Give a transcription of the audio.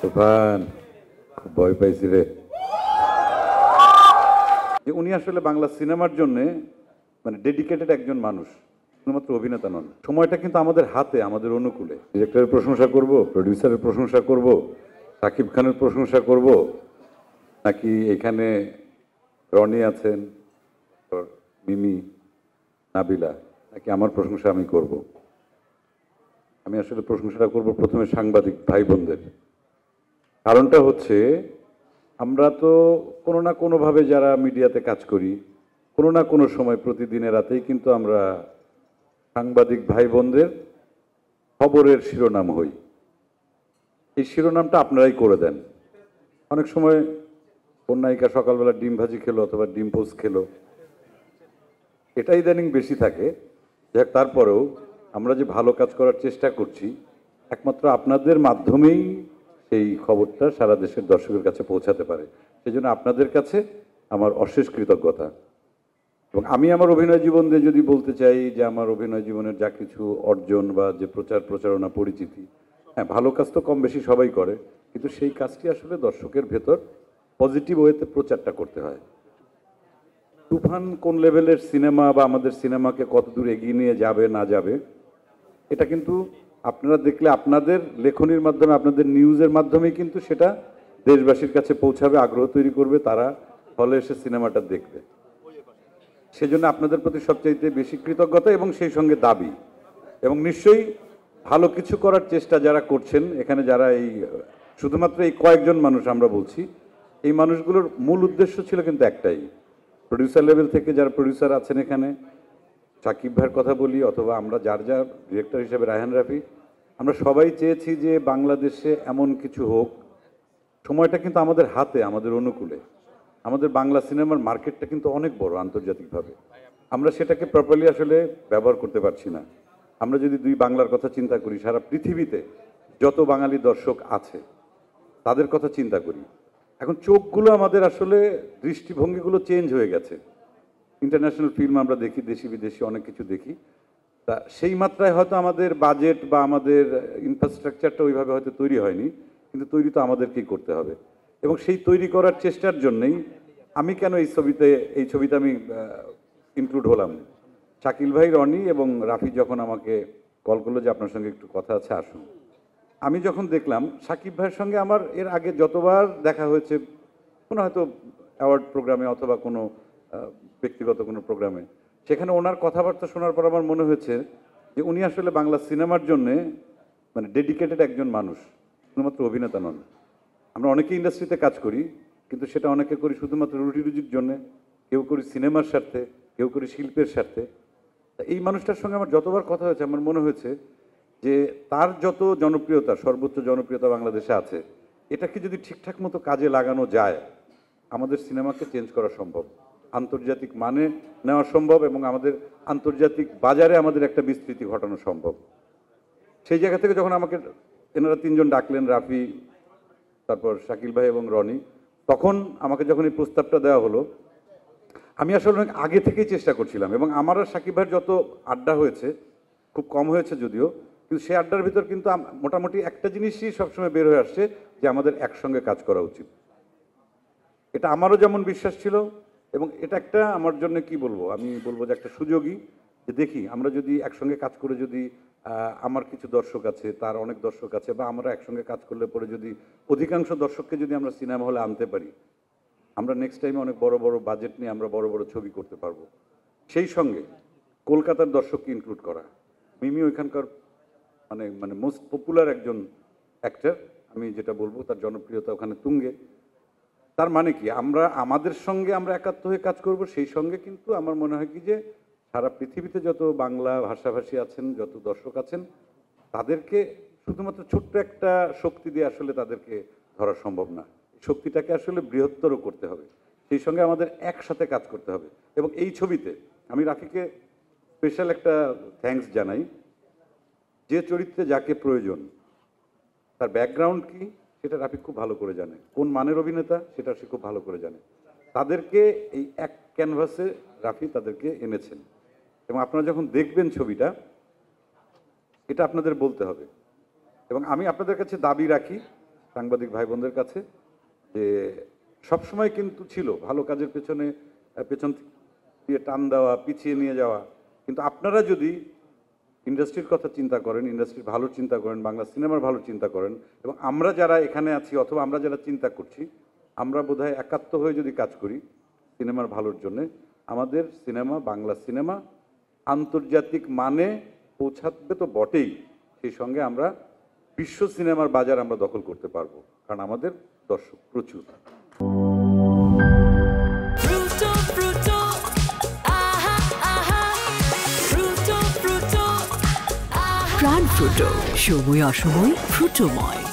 তুফান খুব ভয় পাইছি রে। যে উনি আসলে বাংলা সিনেমার জন্য মানে ডেডিকেটেড একজন মানুষ, শুধুমাত্র অভিনেতা নন। সময়টা কিন্তু আমাদের হাতে, আমাদের অনুকূলে। ডিরেক্টরের প্রশংসা করব, প্রডিউসারের প্রশংসা করব, শাকিব খানের প্রশংসা করব, নাকি এখানে রনি আছেন, মিমি, নাবিলা, নাকি আমার প্রশংসা আমি করব? আমি আসলে প্রশংসাটা করব প্রথমে সাংবাদিক ভাই বোনদের। কারণটা হচ্ছে আমরা তো কোনো না কোনোভাবে যারা মিডিয়াতে কাজ করি, কোনো না কোনো সময় প্রতিদিনের রাতেই কিন্তু আমরা সাংবাদিক ভাই বোনদের খবরের শিরোনাম হই। এই শিরোনামটা আপনারাই করে দেন। অনেক সময় কন্যায়িকা সকালবেলা ডিম ভাজি খেলো অথবা ডিম পোস্ট খেলো, এটা ইদানিং বেশি থাকে। যাক, তারপরেও আমরা যে ভালো কাজ করার চেষ্টা করছি, একমাত্র আপনাদের মাধ্যমেই সেই খবরটা সারা দেশের দর্শকের কাছে পৌঁছাতে পারে। সেই জন্য আপনাদের কাছে আমার অশেষ কৃতজ্ঞতা। এবং আমি আমার অভিনয় জীবন দিয়ে যদি বলতে চাই যে আমার অভিনয় জীবনের যা কিছু অর্জন বা যে প্রচারণা পরিচিতি, হ্যাঁ, ভালো কাজ তো কম বেশি সবাই করে, কিন্তু সেই কাজটি আসলে দর্শকের ভেতর পজিটিভ ওয়েতে প্রচারটা করতে হয়। তুফান কোন লেভেলের সিনেমা বা আমাদের সিনেমাকে কত দূর এগিয়ে নিয়ে যাবে না যাবে, এটা কিন্তু আপনারা দেখলে আপনাদের লেখনীর মাধ্যমে, আপনাদের নিউজের মাধ্যমেই কিন্তু সেটা দেশবাসীর কাছে পৌঁছাবে, আগ্রহ তৈরি করবে, তারা হলে এসে সিনেমাটা দেখবে। সেজন্য আপনাদের প্রতি সবচাইতে বেশি কৃতজ্ঞতা এবং সেই সঙ্গে দাবি। এবং নিশ্চয়ই ভালো কিছু করার চেষ্টা যারা করছেন এখানে, যারা এই শুধুমাত্র এই কয়েকজন মানুষ আমরা বলছি, এই মানুষগুলোর মূল উদ্দেশ্য ছিল কিন্তু একটাই। প্রডিউসার লেভেল থেকে যারা প্রডিউসার আছেন এখানে, সাকিব ভাইয়ের কথা বলি অথবা আমরা যার যার ডিরেক্টর হিসেবে রায়হান রাফি, আমরা সবাই চেয়েছি যে বাংলাদেশে এমন কিছু হোক। সময়টা কিন্তু আমাদের হাতে, আমাদের অনুকূলে। আমাদের বাংলা সিনেমার মার্কেটটা কিন্তু অনেক বড় আন্তর্জাতিকভাবে, আমরা সেটাকে প্রপারলি আসলে ব্যবহার করতে পারছি না। আমরা যদি দুই বাংলার কথা চিন্তা করি, সারা পৃথিবীতে যত বাঙালি দর্শক আছে তাদের কথা চিন্তা করি, এখন চোখগুলো আমাদের আসলে দৃষ্টিভঙ্গিগুলো চেঞ্জ হয়ে গেছে। ইন্টারন্যাশনাল ফিল্ম আমরা দেখি, দেশি বিদেশি অনেক কিছু দেখি, তা সেই মাত্রায় হয়তো আমাদের বাজেট বা আমাদের ইনফ্রাস্ট্রাকচারটা ওইভাবে হয়তো তৈরি হয়নি, কিন্তু তৈরি তো আমাদেরকেই করতে হবে। এবং সেই তৈরি করার চেষ্টার জন্যই আমি কেন এই ছবিতে আমি ইনক্লুড হলাম। শাকিল ভাই, রনি এবং রাফি যখন আমাকে কল করলো যে আপনার সঙ্গে একটু কথা আছে, আসুন। আমি যখন দেখলাম শাকিব ভাইয়ের সঙ্গে আমার এর আগে যতবার দেখা হয়েছে, কোনো হয়তো অ্যাওয়ার্ড প্রোগ্রামে অথবা কোনো ব্যক্তিগত কোনো প্রোগ্রামে, সেখানে ওনার কথাবার্তা শোনার পর আমার মনে হয়েছে যে উনি আসলে বাংলা সিনেমার জন্যে মানে ডেডিকেটেড একজন মানুষ, শুধুমাত্র অভিনেতা নন। আমরা অনেকে ইন্ডাস্ট্রিতে কাজ করি, কিন্তু সেটা অনেকে করি শুধুমাত্র রুটি রুজির জন্যে, কেউ করি সিনেমার স্বার্থে, কেউ করি শিল্পের স্বার্থে। এই মানুষটার সঙ্গে আমার যতবার কথা হয়েছে আমার মনে হয়েছে যে তার যত জনপ্রিয়তা, সর্বোচ্চ জনপ্রিয়তা বাংলাদেশে আছে, এটাকে যদি ঠিকঠাক মতো কাজে লাগানো যায়, আমাদের সিনেমাকে চেঞ্জ করা সম্ভব, আন্তর্জাতিক মানে নেওয়া সম্ভব এবং আমাদের আন্তর্জাতিক বাজারে আমাদের একটা বিস্তৃতি ঘটানো সম্ভব। সেই জায়গা থেকে যখন আমাকে এনারা তিনজন ডাকলেন, রাফি, তারপর শাকিল ভাই এবং রনি, তখন আমাকে যখন এই প্রস্তাবটা দেওয়া হলো, আমি আসলে অনেক আগে থেকেই চেষ্টা করছিলাম। এবং আমার আর শাকিব ভাইয়ের যত আড্ডা হয়েছে, খুব কম হয়েছে যদিও, কিন্তু সেই আড্ডার ভিতর কিন্তু মোটামুটি একটা জিনিসই সবসময় বের হয়ে আসছে যে আমাদের একসঙ্গে কাজ করা উচিত। এটা আমারও যেমন বিশ্বাস ছিল, এবং এটা একটা আমার জন্য কি বলবো, আমি বলবো যে একটা সুযোগই, যে দেখি আমরা যদি একসঙ্গে কাজ করে, যদি আমার কিছু দর্শক আছে, তার অনেক দর্শক আছে, বা আমরা একসঙ্গে কাজ করলে পরে যদি অধিকাংশ দর্শককে যদি আমরা সিনেমা হলে আনতে পারি, আমরা নেক্সট টাইমে অনেক বড় বড় বাজেট নিয়ে আমরা বড় বড় ছবি করতে পারবো। সেই সঙ্গে কলকাতার দর্শককে ইনক্লুড করা। মিমি ওইখানকার মানে মানে মোস্ট পপুলার একজন অ্যাক্টর, আমি যেটা বলবো তার জনপ্রিয়তা ওখানে তুঙ্গে। তার মানে কি, আমরা আমাদের সঙ্গে আমরা একাত্ম হয়ে কাজ করব, সেই সঙ্গে কিন্তু আমার মনে হয় কি যে সারা পৃথিবীতে যত বাংলা ভাষাভাষী আছেন, যত দর্শক আছেন, তাদেরকে শুধুমাত্র ছোট্ট একটা শক্তি দিয়ে আসলে তাদেরকে ধরা সম্ভব না। শক্তিটাকে আসলে বৃহত্তর করতে হবে, সেই সঙ্গে আমাদের একসাথে কাজ করতে হবে। এবং এই ছবিতে আমি রাফিকে স্পেশাল একটা থ্যাঙ্কস জানাই। যে চরিত্রে যাকে প্রয়োজন, তার ব্যাকগ্রাউন্ড কি সেটা রাফি খুব ভালো করে জানে, কোন মানের অভিনেতা সেটা সে খুব ভালো করে জানে। তাদেরকে এই এক ক্যানভাসে রাফি তাদেরকে এনেছেন। এবং আপনারা যখন দেখবেন ছবিটা, এটা আপনাদের বলতে হবে। এবং আমি আপনাদের কাছে দাবি রাখি সাংবাদিক ভাই বোনদের কাছে যে সবসময় কিন্তু ছিল ভালো কাজের পেছনে পেছন দিয়ে টান দেওয়া, পিছিয়ে নিয়ে যাওয়া। কিন্তু আপনারা যদি ইন্ডাস্ট্রির কথা চিন্তা করেন, ইন্ডাস্ট্রির ভালো চিন্তা করেন, বাংলা সিনেমার ভালো চিন্তা করেন, এবং আমরা যারা এখানে আছি অথবা আমরা যারা চিন্তা করছি, আমরা বোধহয় একাত্ম হয়ে যদি কাজ করি সিনেমার ভালোর জন্যে, আমাদের সিনেমা, বাংলা সিনেমা আন্তর্জাতিক মানে পৌঁছাবে তো বটেই, সেই সঙ্গে আমরা বিশ্ব সিনেমার বাজার আমরা দখল করতে পারবো, কারণ আমাদের দর্শক প্রচুর। প্রাণ ফ্রুটো, সময় অসময় ফ্রুটোময়।